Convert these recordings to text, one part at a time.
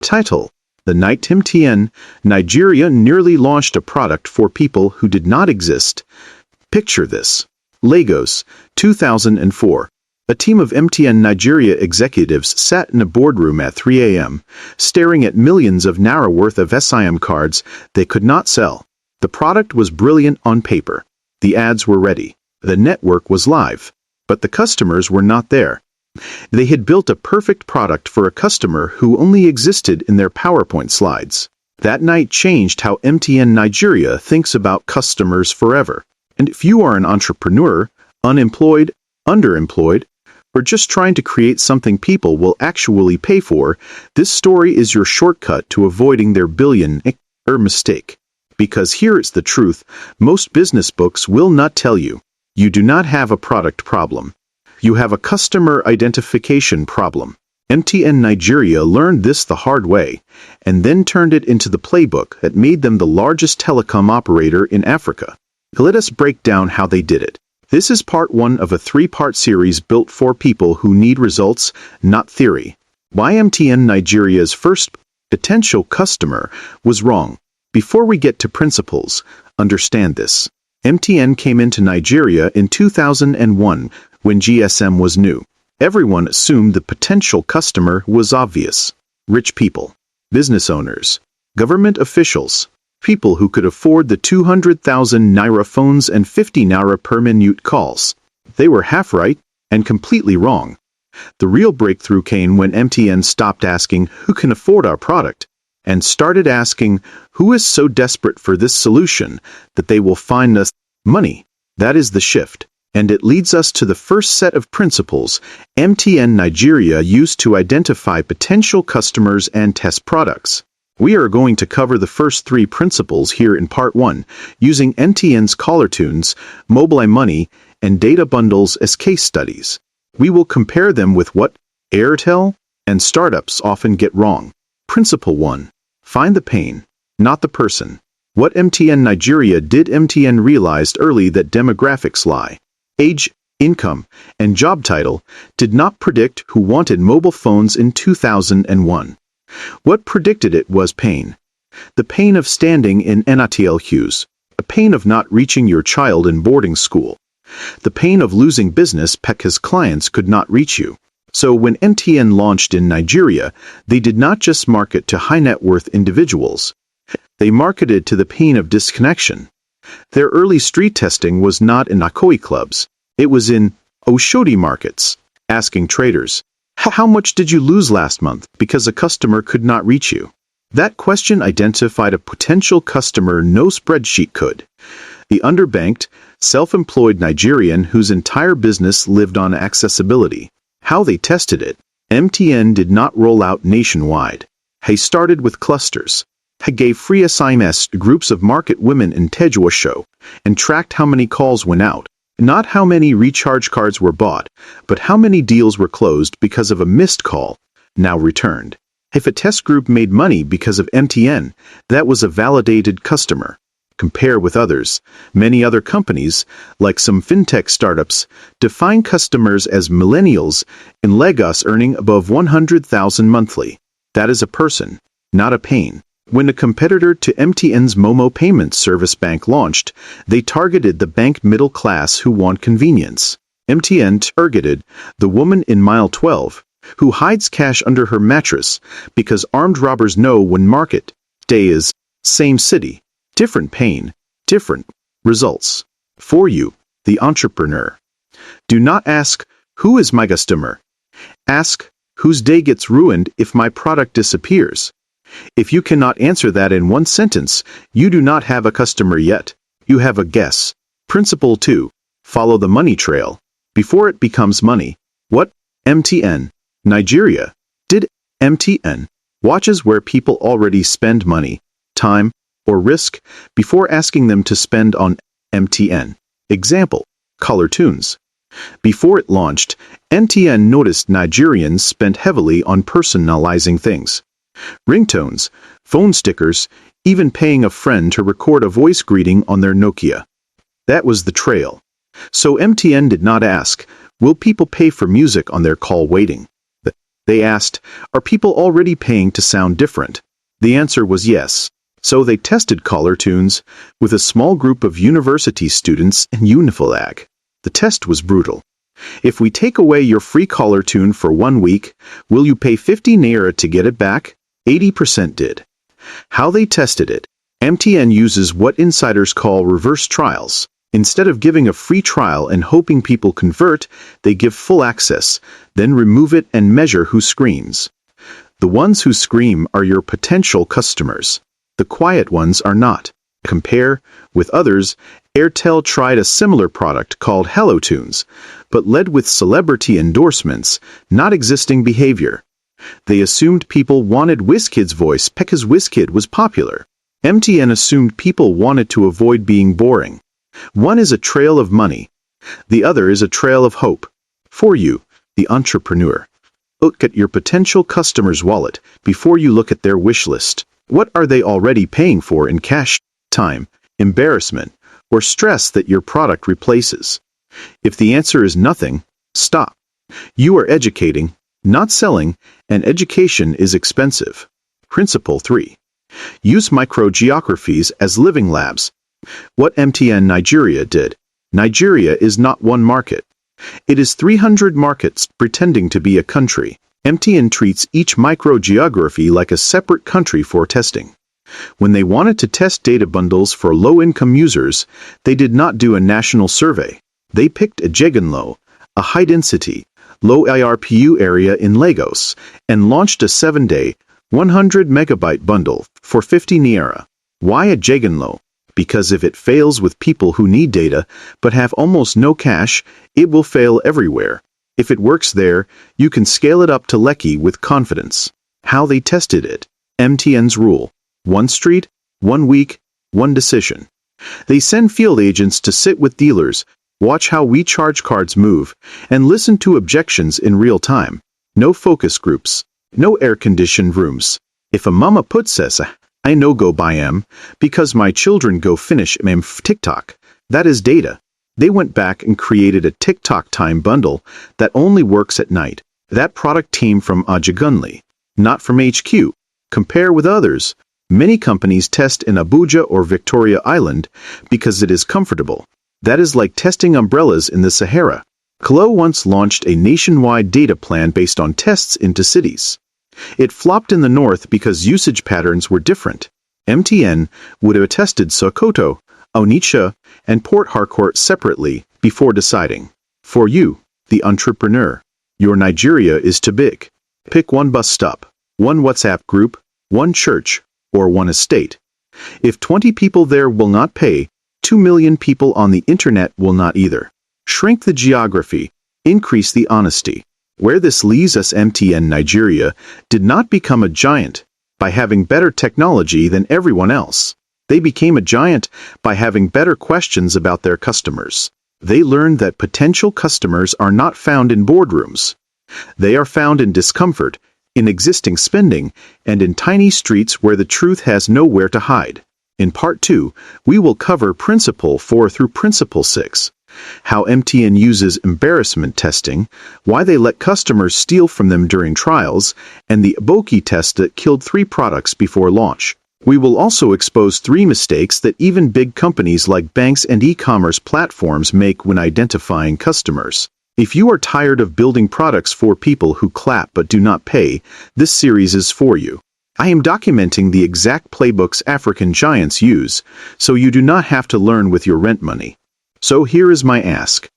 Title: The night MTN Nigeria nearly launched a product for people who did not exist. Picture this. Lagos, 2004. A team of MTN Nigeria executives sat in a boardroom at 3 a.m., staring at millions of naira worth of SIM cards they could not sell. The product was brilliant on paper. The ads were ready. The network was live. But the customers were not there. They had built a perfect product for a customer who only existed in their PowerPoint slides. That night changed how MTN Nigeria thinks about customers forever. And if you are an entrepreneur, unemployed, underemployed, or just trying to create something people will actually pay for, this story is your shortcut to avoiding their billion-dollar mistake. Because here is the truth: most business books will not tell you. You do not have a product problem. You have a customer identification problem. MTN Nigeria learned this the hard way, and then turned it into the playbook that made them the largest telecom operator in Africa. Let us break down how they did it. This is part 1 of a 3-part series built for people who need results, not theory. Why MTN Nigeria's first potential customer was wrong. Before we get to principles, understand this. MTN came into Nigeria in 2001 when GSM was new. Everyone assumed the potential customer was obvious. Rich people, business owners, government officials, people who could afford the 200,000 naira phones and 50 naira per minute calls. They were half right and completely wrong. The real breakthrough came when MTN stopped asking who can afford our product and started asking who is so desperate for this solution that they will find us money. That is the shift. And it leads us to the first set of principles MTN Nigeria used to identify potential customers and test products. We are going to cover the first 3 principles here in part 1, using MTN's caller tunes, mobile money, and data bundles as case studies. We will compare them with what Airtel and startups often get wrong. Principle 1. Find the pain, not the person. What MTN Nigeria did: MTN realized early that demographics lie. Age, income, and job title did not predict who wanted mobile phones in 2001. What predicted it was pain. The pain of standing in NITL queues, the pain of not reaching your child in boarding school, the pain of losing business because clients could not reach you. So when MTN launched in Nigeria, they did not just market to high-net-worth individuals. They marketed to the pain of disconnection. Their early street testing was not in Akoi clubs. It was in Oshodi markets, asking traders, "How much did you lose last month because a customer could not reach you?" That question identified a potential customer no spreadsheet could. The underbanked, self-employed Nigerian whose entire business lived on accessibility. How they tested it: MTN did not roll out nationwide. They started with clusters. They gave free SMS to groups of market women in Tejuasho and tracked how many calls went out. Not how many recharge cards were bought, but how many deals were closed because of a missed call, now returned. If a test group made money because of MTN, that was a validated customer. Compare with others. Many other companies, like some fintech startups, define customers as millennials in Lagos earning above 100,000 monthly. That is a person, not a pain. When a competitor to MTN's MoMo payment service bank launched, they targeted the bank middle class who want convenience. MTN targeted the woman in mile 12 who hides cash under her mattress because armed robbers know when market day is. Same city, different pain, different results. For you, the entrepreneur, do not ask, "Who is my customer?" Ask, "Whose day gets ruined if my product disappears?" If you cannot answer that in one sentence, you do not have a customer yet. You have a guess. Principle 2. Follow the money trail before it becomes money. What MTN Nigeria did: MTN watches where people already spend money, time, or risk before asking them to spend on MTN. Example: caller tunes. Before it launched, MTN noticed Nigerians spent heavily on personalizing things. Ringtones, phone stickers, even paying a friend to record a voice greeting on their Nokia. That was the trail. So MTN did not ask, will people pay for music on their call waiting? They asked, "Are people already paying to sound different?" The answer was yes. So they tested caller tunes with a small group of university students in Unifilag. The test was brutal. If we take away your free caller tune for 1 week, will you pay 50 naira to get it back? 80% did. How they tested it. MTN uses what insiders call reverse trials. Instead of giving a free trial and hoping people convert, they give full access, then remove it and measure who screams. The ones who scream are your potential customers. The quiet ones are not. Compare with others. Airtel tried a similar product called Hello Tunes, but led with celebrity endorsements, not existing behavior. They assumed people wanted WizKid's voice because WizKid was popular. MTN assumed people wanted to avoid being boring. One is a trail of money. The other is a trail of hope. For you, the entrepreneur. Look at your potential customer's wallet before you look at their wish list. What are they already paying for in cash, time, embarrassment, or stress that your product replaces? If the answer is nothing, stop. You are educating, not selling, and education is expensive. Principle 3. Use microgeographies as living labs. What MTN Nigeria did. Nigeria is not one market. It is 300 markets pretending to be a country. MTN treats each microgeography like a separate country for testing. When they wanted to test data bundles for low-income users, they did not do a national survey. They picked a Jeganlo, a high-density, low IRPU area in Lagos, and launched a 7-day, 100-megabyte bundle for 50 naira. Why a Jeganlo? Because if it fails with people who need data but have almost no cash, it will fail everywhere. If it works there, you can scale it up to Lekki with confidence. How they tested it. MTN's rule. 1 street, 1 week, 1 decision. They send field agents to sit with dealers, watch how we charge cards move, and listen to objections in real time. No focus groups. No air-conditioned rooms. If a mama put says, "I no go buy because my children go finish TikTok," that is data. They went back and created a TikTok time bundle that only works at night. That product came from Ajagunli, not from HQ. Compare with others. Many companies test in Abuja or Victoria Island because it is comfortable. That is like testing umbrellas in the Sahara. Klo once launched a nationwide data plan based on tests into cities. It flopped in the north because usage patterns were different. MTN would have tested Sokoto, Onitsha, and Port Harcourt separately before deciding. For you, the entrepreneur, your Nigeria is too big. Pick 1 bus stop, 1 WhatsApp group, 1 church, or 1 estate. If 20 people there will not pay, 2 million people on the internet will not either. Shrink the geography, increase the honesty. Where this leaves us, MTN Nigeria did not become a giant by having better technology than everyone else. They became a giant by having better questions about their customers. They learned that potential customers are not found in boardrooms. They are found in discomfort, in existing spending, and in tiny streets where the truth has nowhere to hide. In Part 2, we will cover Principle 4 through Principle 6. How MTN uses embarrassment testing, why they let customers steal from them during trials, and the Aboki test that killed 3 products before launch. We will also expose 3 mistakes that even big companies like banks and e-commerce platforms make when identifying customers. If you are tired of building products for people who clap but do not pay, this series is for you. I am documenting the exact playbooks African giants use, so you do not have to learn with your rent money. So here is my ask.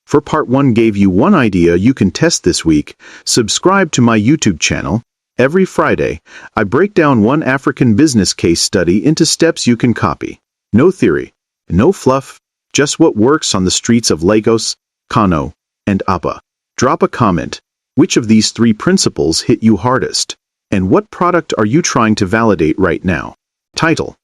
For Part 1 gave you 1 idea you can test this week. Subscribe to my YouTube channel. Every Friday, I break down 1 African business case study into steps you can copy. No theory, no fluff, just what works on the streets of Lagos, Kano, and Aba. Drop a comment. Which of these 3 principles hit you hardest? And what product are you trying to validate right now? Title: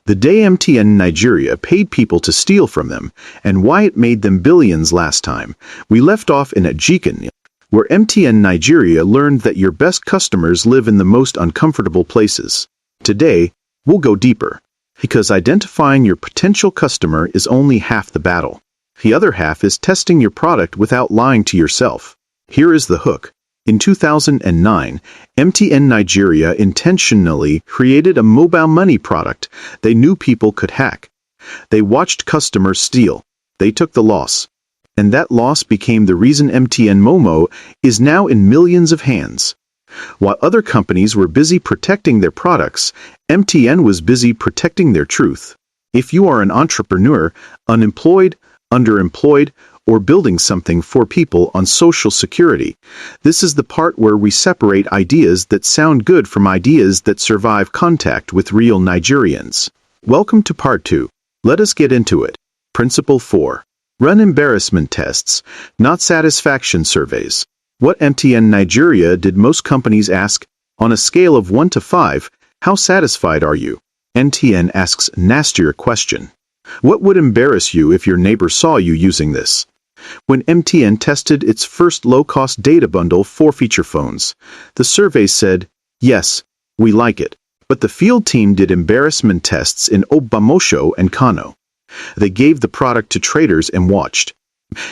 The Day MTN Nigeria Paid People to Steal from Them, and Why It Made Them Billions Last Time. We left off in Ajikan, where MTN Nigeria learned that your best customers live in the most uncomfortable places. Today, we'll go deeper, because identifying your potential customer is only half the battle. The other half is testing your product without lying to yourself. Here is the hook. In 2009, MTN Nigeria intentionally created a mobile money product they knew people could hack. They watched customers steal. They took the loss. And that loss became the reason MTN MoMo is now in millions of hands. While other companies were busy protecting their products, MTN was busy protecting their truth. If you are an entrepreneur, unemployed, underemployed, or building something for people on Social Security, this is the part where we separate ideas that sound good from ideas that survive contact with real Nigerians. Welcome to Part 2. Let us get into it. Principle 4. Run embarrassment tests, not satisfaction surveys. What MTN Nigeria did most companies ask? On a scale of 1 to 5, how satisfied are you? MTN asks nastier question. What would embarrass you if your neighbor saw you using this? When MTN tested its first low-cost data bundle for feature phones, the survey said, yes, we like it. But the field team did embarrassment tests in Obamosho and Kano. They gave the product to traders and watched.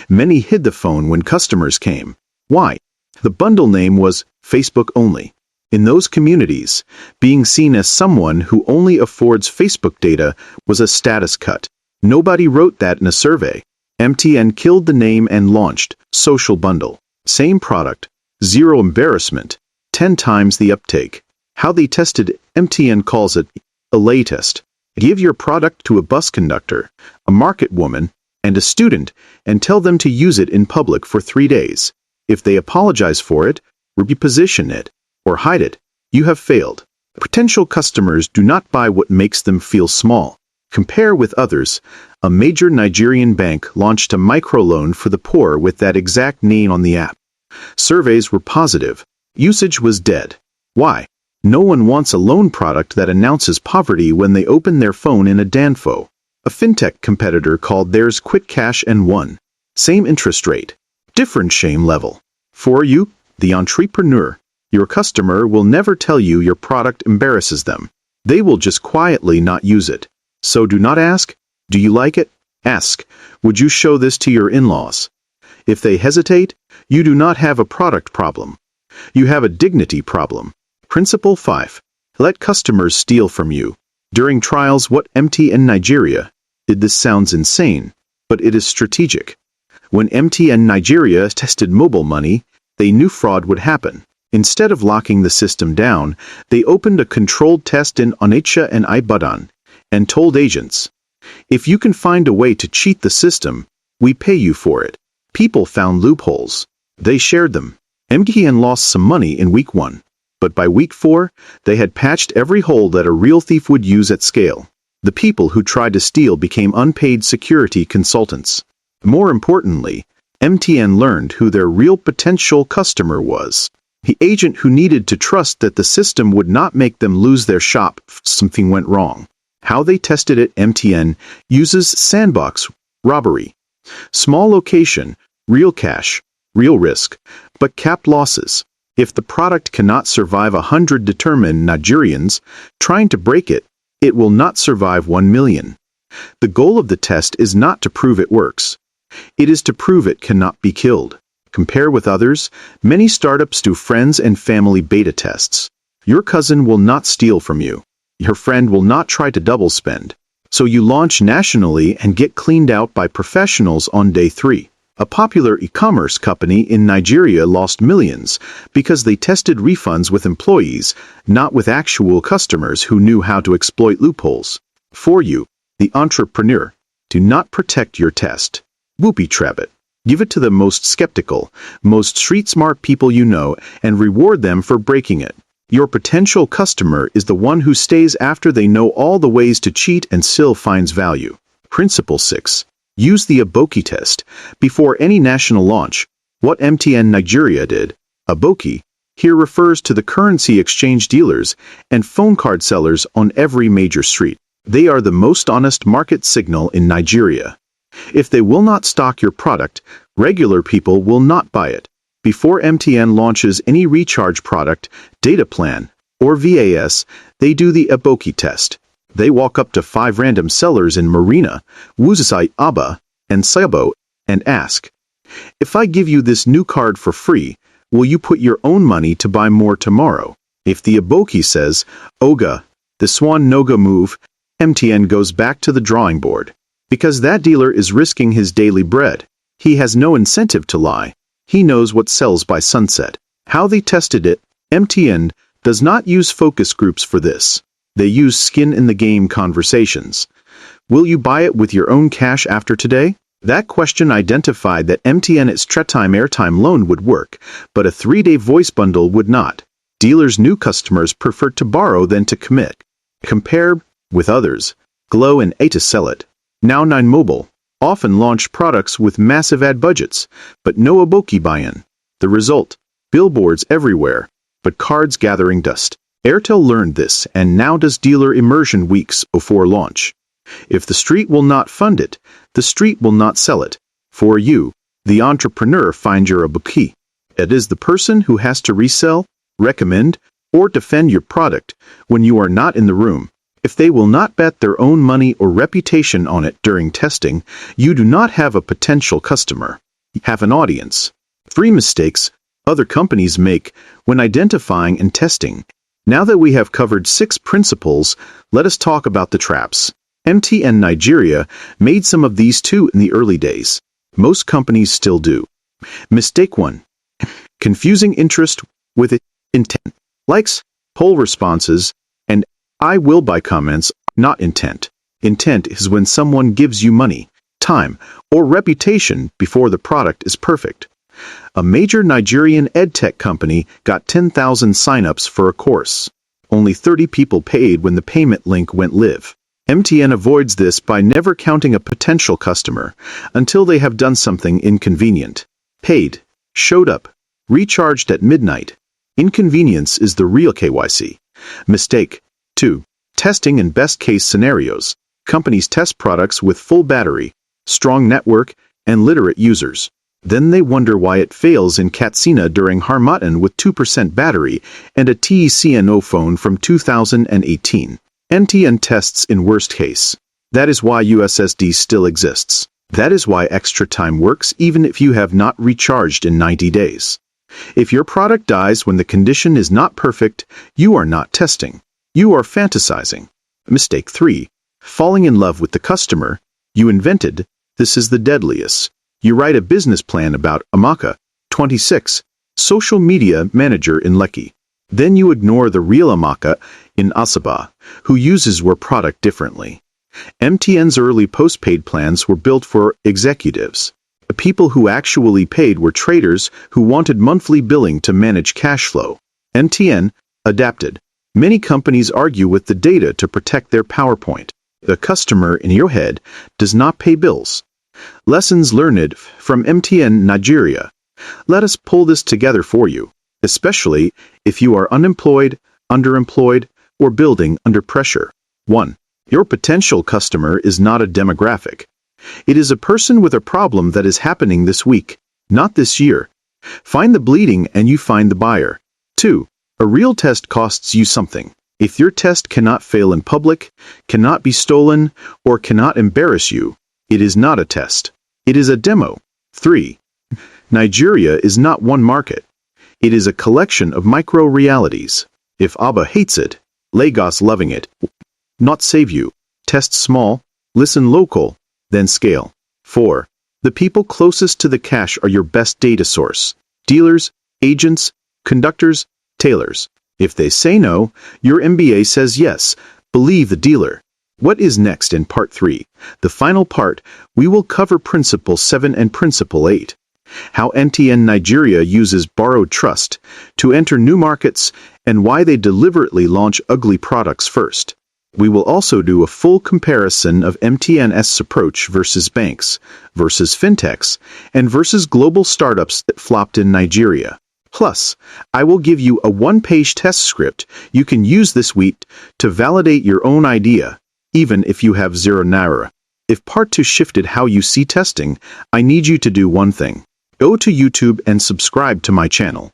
Many hid the phone when customers came. Why? The bundle name was Facebook only. In those communities, being seen as someone who only affords Facebook data was a status cut. Nobody wrote that in a survey. MTN killed the name and launched Social Bundle. Same product, zero embarrassment, 10 times the uptake. How they tested, MTN calls it a lay test. Give your product to a bus conductor, a market woman, and a student and tell them to use it in public for 3 days. If they apologize for it, reposition it, or hide it, you have failed. Potential customers do not buy what makes them feel small. Compare with others. A major Nigerian bank launched a microloan for the poor with that exact name on the app. Surveys were positive. Usage was dead. Why? No one wants a loan product that announces poverty when they open their phone in a Danfo. A fintech competitor called theirs Quick Cash and won. Same interest rate. Different shame level. For you, the entrepreneur, your customer will never tell you your product embarrasses them. They will just quietly not use it. So do not ask, do you like it? Ask, would you show this to your in-laws? If they hesitate, you do not have a product problem. You have a dignity problem. Principle 5. Let customers steal from you. During trials, what MTN Nigeria did this sounds insane, but it is strategic. When MTN Nigeria tested mobile money, they knew fraud would happen. Instead of locking the system down, they opened a controlled test in Onitsha and Ibadan and told agents, if you can find a way to cheat the system, we pay you for it. People found loopholes. They shared them. MTN lost some money in week 1. But by week 4, they had patched every hole that a real thief would use at scale. The people who tried to steal became unpaid security consultants. More importantly, MTN learned who their real potential customer was. The agent who needed to trust that the system would not make them lose their shop if something went wrong. How they tested it, MTN uses sandbox robbery. Small location, real cash, real risk, but capped losses. If the product cannot survive 100 determined Nigerians trying to break it, it will not survive 1 million. The goal of the test is not to prove it works. It is to prove it cannot be killed. Compare with others. Many startups do friends and family beta tests. Your cousin will not steal from you. Your friend will not try to double spend. So you launch nationally and get cleaned out by professionals on day 3. A popular e-commerce company in Nigeria lost millions because they tested refunds with employees, not with actual customers who knew how to exploit loopholes. For you, the entrepreneur, do not protect your test. Whoopie trap it. Give it to the most skeptical, most street-smart people you know and reward them for breaking it. Your potential customer is the one who stays after they know all the ways to cheat and still finds value. Principle 6. Use the Aboki test. Before any national launch, what MTN Nigeria did, Aboki, here refers to the currency exchange dealers and phone card sellers on every major street. They are the most honest market signal in Nigeria. If they will not stock your product, regular people will not buy it. Before MTN launches any recharge product, data plan, or VAS, they do the Aboki test. They walk up to 5 random sellers in Marina, Wuzai Aba, and Sabo and ask, if I give you this new card for free, Will you put your own money to buy more tomorrow? If the aboki says, Oga, the swan noga move, MTN goes back to the drawing board. Because that dealer is risking his daily bread. He has no incentive to lie. He knows what sells by sunset. How they tested it, MTN does not use focus groups for this. They use skin-in-the-game conversations. Will you buy it with your own cash after today? That question identified that MTN's airtime loan would work, but a 3-day voice bundle would not. Dealers' new customers preferred to borrow than to commit. Compare with others. Glow and A to sell it. Now 9 Mobile often launched products with massive ad budgets, but no aboki buy-in. The result? Billboards everywhere, but cards gathering dust. Airtel learned this and now does dealer immersion weeks before launch. If the street will not fund it, the street will not sell it. For you, the entrepreneur, find your aboki. It is the person who has to resell, recommend, or defend your product when you are not in the room. If they will not bet their own money or reputation on it during testing, you do not have a potential customer. You have an audience. 3 mistakes other companies make when identifying and testing. Now that we have covered 6 principles, let us talk about the traps. MTN Nigeria made some of these too in the early days. Most companies still do. Mistake 1. Confusing interest with intent. Likes, poll responses, and I will buy comments, not intent. Intent is when someone gives you money, time, or reputation before the product is perfect. A major Nigerian edtech company got 10,000 signups for a course. Only 30 people paid when the payment link went live. MTN avoids this by never counting a potential customer until they have done something inconvenient. Paid, showed up, recharged at midnight. Inconvenience is the real KYC. Mistake 2. Testing in best-case scenarios. Companies test products with full battery, strong network, and literate users. Then they wonder why it fails in Katsina during Harmattan with 2% battery and a TECNO phone from 2018. MTN tests in worst case. That is why USSD still exists. That is why extra time works even if you have not recharged in 90 days. If your product dies when the condition is not perfect, you are not testing. You are fantasizing. Mistake 3. Falling in love with the customer you invented. This is the deadliest. You write a business plan about Amaka, 26, social media manager in Lekki. Then you ignore the real Amaka in Asaba, who uses your product differently. MTN's early postpaid plans were built for executives. The people who actually paid were traders who wanted monthly billing to manage cash flow. MTN adapted. Many companies argue with the data to protect their PowerPoint. The customer in your head does not pay bills. Lessons learned from MTN Nigeria. Let us pull this together for you, especially if you are unemployed, underemployed, or building under pressure. 1. Your potential customer is not a demographic. It is a person with a problem that is happening this week, not this year. Find the bleeding and you find the buyer. 2. A real test costs you something. If your test cannot fail in public, cannot be stolen, or cannot embarrass you, it is not a test. It is a demo. 3. Nigeria is not one market. It is a collection of micro-realities. If Abba hates it, Lagos loving it. Not save you. Test small, listen local, then scale. 4. The people closest to the cash are your best data source. Dealers, agents, conductors, tailors. If they say no, your MBA says yes. Believe the dealer. What is next in Part 3? The final part, we will cover Principle 7 and Principle 8. How MTN Nigeria uses borrowed trust to enter new markets and why they deliberately launch ugly products first. We will also do a full comparison of MTN's approach versus banks, versus fintechs, and versus global startups that flopped in Nigeria. Plus, I will give you a 1-page test script you can use this week to validate your own idea, even if you have 0 naira. If Part 2 shifted how you see testing, I need you to do one thing. Go to YouTube and subscribe to my channel.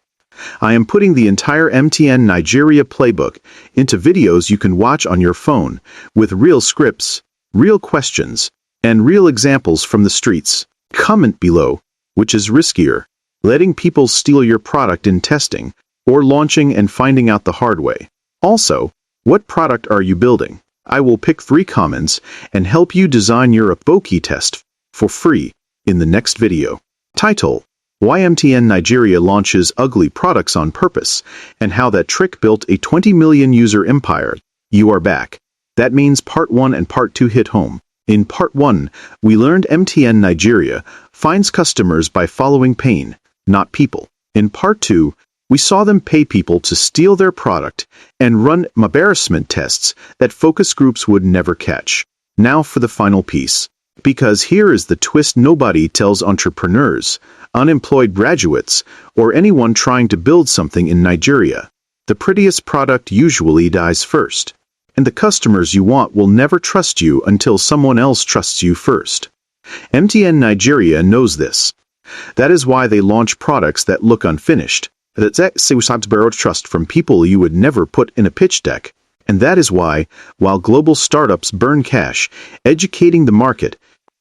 I am putting the entire MTN Nigeria playbook into videos you can watch on your phone, with real scripts, real questions, and real examples from the streets. Comment below, which is riskier, letting people steal your product in testing, or launching and finding out the hard way. Also, what product are you building? I will pick 3 commons and help you design your Aboki test for free in the next video. Title: Why MTN Nigeria launches ugly products on purpose, and how that trick built a 20 million user empire. You are back. That means part 1 and part 2 hit home. In part 1, we learned MTN Nigeria finds customers by following pain, not people. In part 2, we saw them pay people to steal their product and run embarrassment tests that focus groups would never catch. Now for the final piece. Because here is the twist nobody tells entrepreneurs, unemployed graduates, or anyone trying to build something in Nigeria. The prettiest product usually dies first. And the customers you want will never trust you until someone else trusts you first. MTN Nigeria knows this. That is why they launch products that look unfinished. That borrowed trust from people you would never put in a pitch deck. And that is why, while global startups burn cash, educating the market,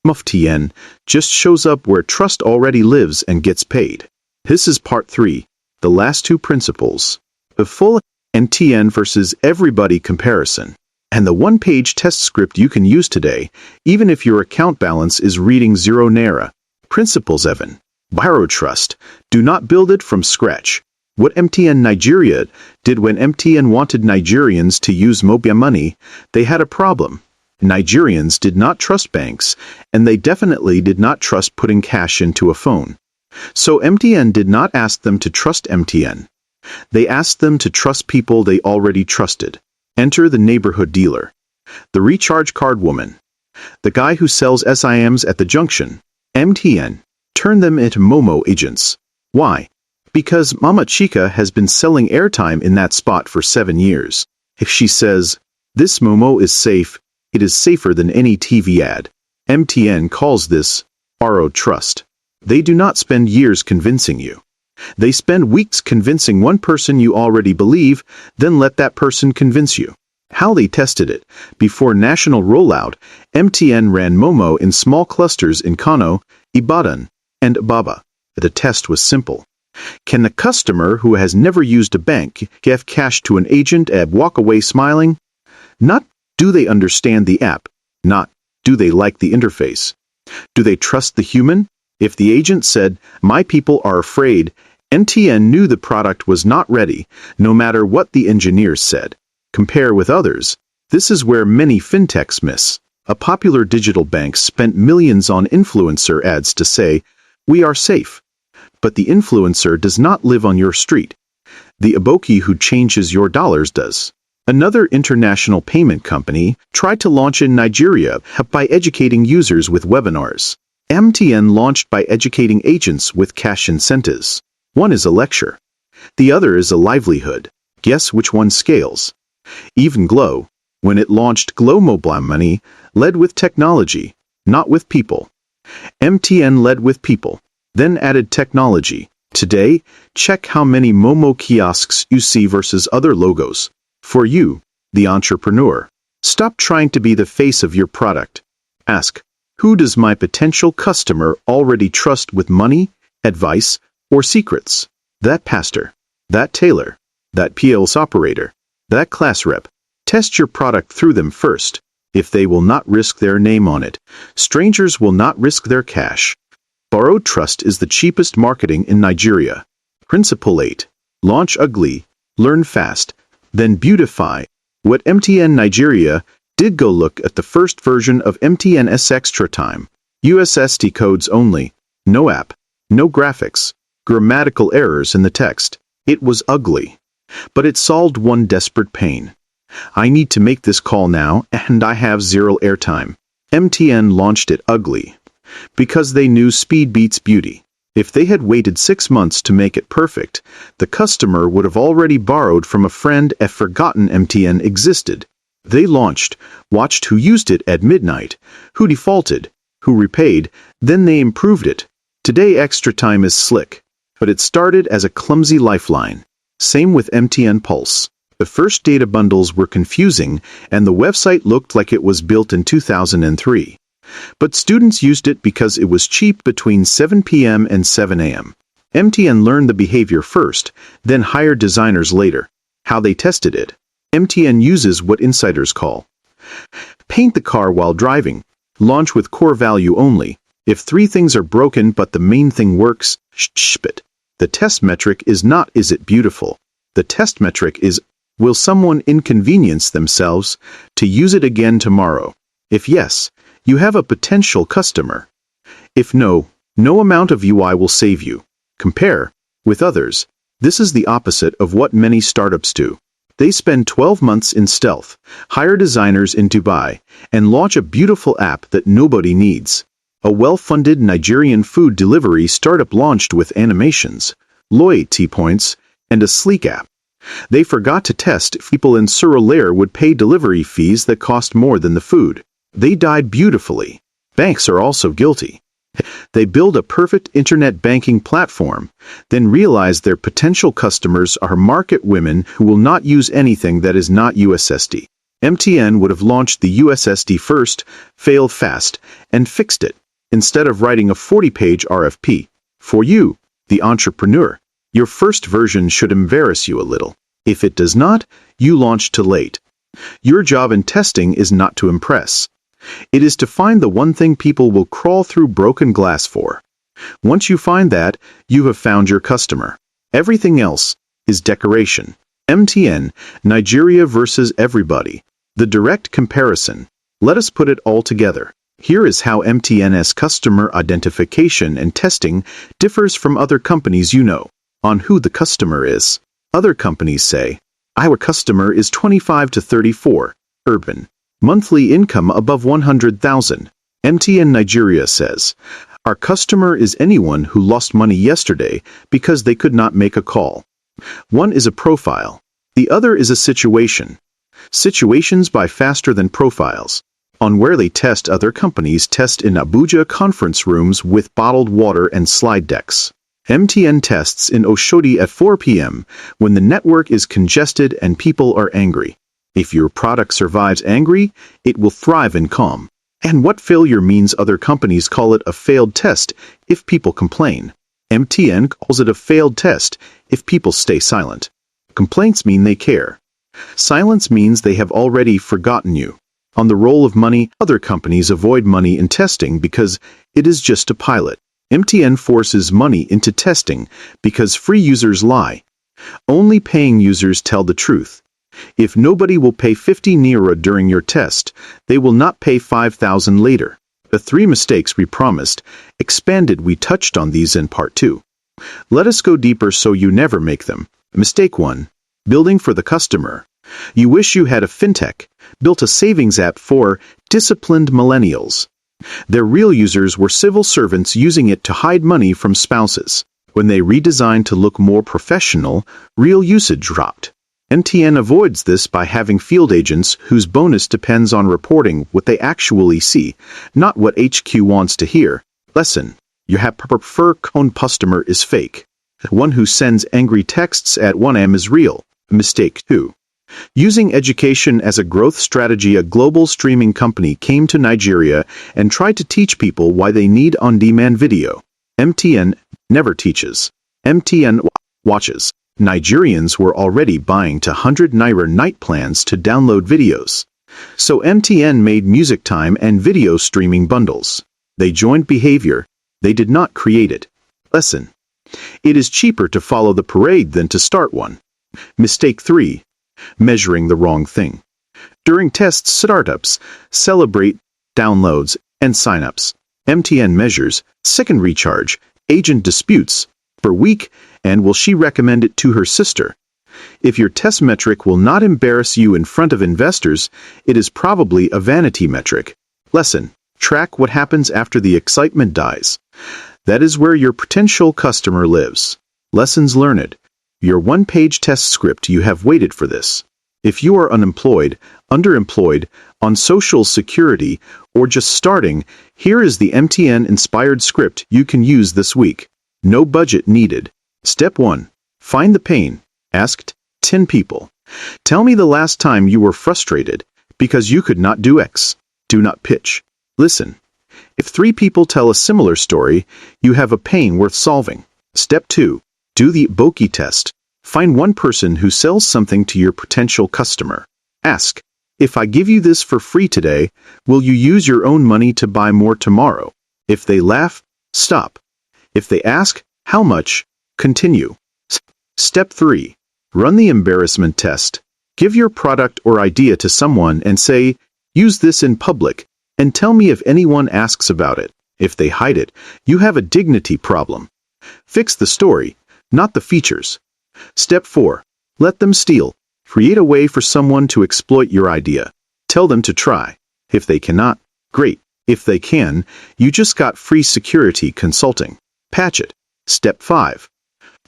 MTN just shows up where trust already lives and gets paid. This is part 3, the last 2 principles. A full MTN versus everybody comparison. And the 1-page test script you can use today, even if your account balance is reading 0 naira. Principle 7. Borrow trust. Do not build it from scratch. What MTN Nigeria did when MTN wanted Nigerians to use mobile money, they had a problem. Nigerians did not trust banks, and they definitely did not trust putting cash into a phone. So MTN did not ask them to trust MTN. They asked them to trust people they already trusted. Enter the neighborhood dealer, the recharge card woman, the guy who sells SIMs at the junction. MTN turned them into MoMo agents. Why? Because Mama Chica has been selling airtime in that spot for 7 years. If she says, "This MoMo is safe," it is safer than any TV ad. MTN calls this borrowed trust. They do not spend years convincing you. They spend weeks convincing one person you already believe, then let that person convince you. How they tested it. Before national rollout, MTN ran MoMo in small clusters in Kano, Ibadan, and Ababa. The test was simple. Can the customer who has never used a bank give cash to an agent and walk away smiling? Not do they understand the app, not do they like the interface. Do they trust the human? If the agent said, "My people are afraid," MTN knew the product was not ready, no matter what the engineers said. Compare with others. This is where many fintechs miss. A popular digital bank spent millions on influencer ads to say, "We are safe." But the influencer does not live on your street. The Aboki who changes your dollars does. Another international payment company tried to launch in Nigeria by educating users with webinars. MTN launched by educating agents with cash incentives. One is a lecture. The other is a livelihood. Guess which one scales? Even Glow, when it launched Glow Mobile Money, led with technology, not with people. MTN led with people, then added technology. Today, check how many MoMo kiosks you see versus other logos. For you, the entrepreneur, stop trying to be the face of your product. Ask, who does my potential customer already trust with money, advice, or secrets? That pastor, that tailor, that PLS operator, that class rep. Test your product through them first. If they will not risk their name on it, strangers will not risk their cash. Borrowed trust is the cheapest marketing in Nigeria. Principle 8. Launch ugly, learn fast, then beautify. What MTN Nigeria did go look at the first version of MTN's Extra Time. USSD codes only. No app, no graphics, grammatical errors in the text. It was ugly. But it solved one desperate pain. I need to make this call now, and I have 0 airtime. MTN launched it ugly. Because they knew speed beats beauty. If they had waited 6 months to make it perfect, the customer would have already borrowed from a friend and forgotten MTN existed. They launched, watched who used it at midnight, who defaulted, who repaid, then they improved it. Today Extra Time is slick, but it started as a clumsy lifeline. Same with MTN Pulse. The first data bundles were confusing, and the website looked like it was built in 2003. But students used it because it was cheap between 7 p.m. and 7 a.m. MTN learned the behavior first, then hired designers later. How they tested it. MTN uses what insiders call paint the car while driving. Launch with core value only. If three things are broken but the main thing works, ship it. The test metric is not is it beautiful. The test metric is will someone inconvenience themselves to use it again tomorrow? If yes, you have a potential customer. If no, no amount of UI will save you. Compare with others. This is the opposite of what many startups do. They spend 12 months in stealth, hire designers in Dubai, and launch a beautiful app that nobody needs. A well-funded Nigerian food delivery startup launched with animations, loyalty points, and a sleek app. They forgot to test if people in Surulere would pay delivery fees that cost more than the food. They died beautifully. Banks are also guilty. They build a perfect internet banking platform, then realize their potential customers are market women who will not use anything that is not USSD. MTN would have launched the USSD first, failed fast, and fixed it, instead of writing a 40-page RFP. For you, the entrepreneur, your first version should embarrass you a little. If it does not, you launch too late. Your job in testing is not to impress. It is to find the one thing people will crawl through broken glass for. Once you find that, you have found your customer. Everything else is decoration. MTN Nigeria versus everybody. The direct comparison. Let us put it all together. Here is how MTN's customer identification and testing differs from other companies you know. On who the customer is. Other companies say, our customer is 25 to 34, urban. Monthly income above 100,000. MTN Nigeria says, our customer is anyone who lost money yesterday because they could not make a call. One is a profile. The other is a situation. Situations buy faster than profiles. On where they test, other companies test in Abuja conference rooms with bottled water and slide decks. MTN tests in Oshodi at 4 p.m. when the network is congested and people are angry. If your product survives angry, it will thrive in calm. And what failure means, other companies call it a failed test if people complain. MTN calls it a failed test if people stay silent. Complaints mean they care. Silence means they have already forgotten you. On the roll of money, other companies avoid money in testing because it is just a pilot. MTN forces money into testing because free users lie. Only paying users tell the truth. If nobody will pay 50 naira during your test, they will not pay 5,000 later. The three mistakes we promised, expanded. We touched on these in part 2. Let us go deeper so you never make them. Mistake 1. Building for the customer. You wish you had a fintech, built a savings app for disciplined millennials. Their real users were civil servants using it to hide money from spouses. When they redesigned to look more professional, real usage dropped. MTN avoids this by having field agents whose bonus depends on reporting what they actually see, not what HQ wants to hear. Lesson. You have prefer cone customer is fake. One who sends angry texts at 1 am is real. Mistake 2. Using education as a growth strategy, a global streaming company came to Nigeria and tried to teach people why they need on-demand video. MTN never teaches. MTN watches. Nigerians were already buying to 100 naira night plans to download videos. So MTN made music time and video streaming bundles. They joined behavior. They did not create it. Lesson. It is cheaper to follow the parade than to start one. Mistake 3. Measuring the wrong thing. During tests, startups celebrate downloads and signups. MTN measures second recharge, agent disputes per week, and will she recommend it to her sister? If your test metric will not embarrass you in front of investors, it is probably a vanity metric. Lesson. Track what happens after the excitement dies. That is where your potential customer lives. Lessons learned. Your one-page test script. You have waited for this. If you are unemployed, underemployed, on social security, or just starting, here is the MTN-inspired script you can use this week. No budget needed. Step 1. Find the pain. Asked 10 people. Tell me the last time you were frustrated because you could not do X. Do not pitch. Listen. If 3 people tell a similar story, you have a pain worth solving. Step 2. Do the Boki test. Find one person who sells something to your potential customer. Ask, if I give you this for free today, will you use your own money to buy more tomorrow? If they laugh, stop. If they ask, how much? Continue. Step 3. Run the embarrassment test. Give your product or idea to someone and say, use this in public, and tell me if anyone asks about it. If they hide it, you have a dignity problem. Fix the story, not the features. Step 4. Let them steal. Create a way for someone to exploit your idea. Tell them to try. If they cannot, great. If they can, you just got free security consulting. Patch it. Step 5.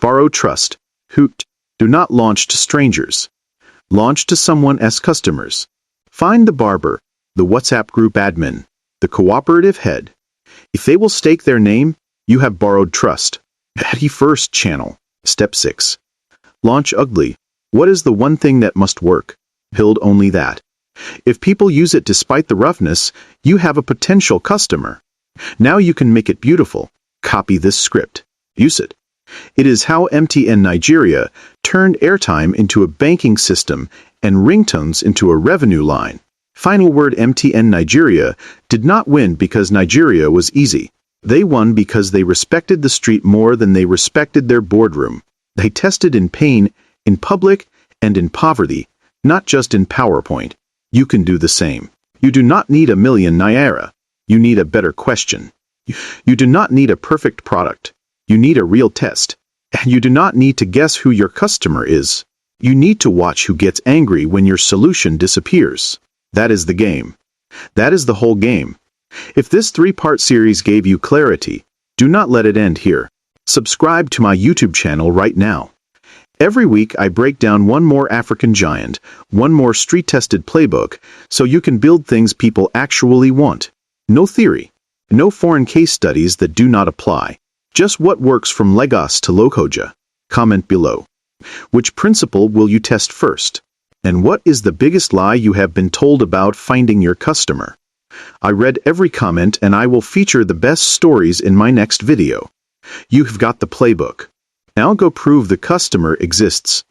Borrow trust. Hoot. Do not launch to strangers. Launch to someone as customers. Find the barber, the WhatsApp group admin, the cooperative head. If they will stake their name, you have borrowed trust. Patty first channel. Step 6. Launch ugly. What is the one thing that must work? Build only that. If people use it despite the roughness, you have a potential customer. Now you can make it beautiful. Copy this script. Use it. It is how MTN Nigeria turned airtime into a banking system and ringtones into a revenue line. Final word: MTN Nigeria did not win because Nigeria was easy. They won because they respected the street more than they respected their boardroom. They tested in pain, in public, and in poverty, not just in PowerPoint. You can do the same. You do not need a million naira. You need a better question. You do not need a perfect product. You need a real test. And you do not need to guess who your customer is. You need to watch who gets angry when your solution disappears. That is the game. That is the whole game. If this 3-part series gave you clarity, do not let it end here. Subscribe to my YouTube channel right now. Every week I break down one more African giant, one more street-tested playbook, so you can build things people actually want. No theory. No foreign case studies that do not apply. Just what works from Lagos to Lokoja. Comment below. Which principle will you test first? And what is the biggest lie you have been told about finding your customer? I read every comment and I will feature the best stories in my next video. You have got the playbook. Now go prove the customer exists.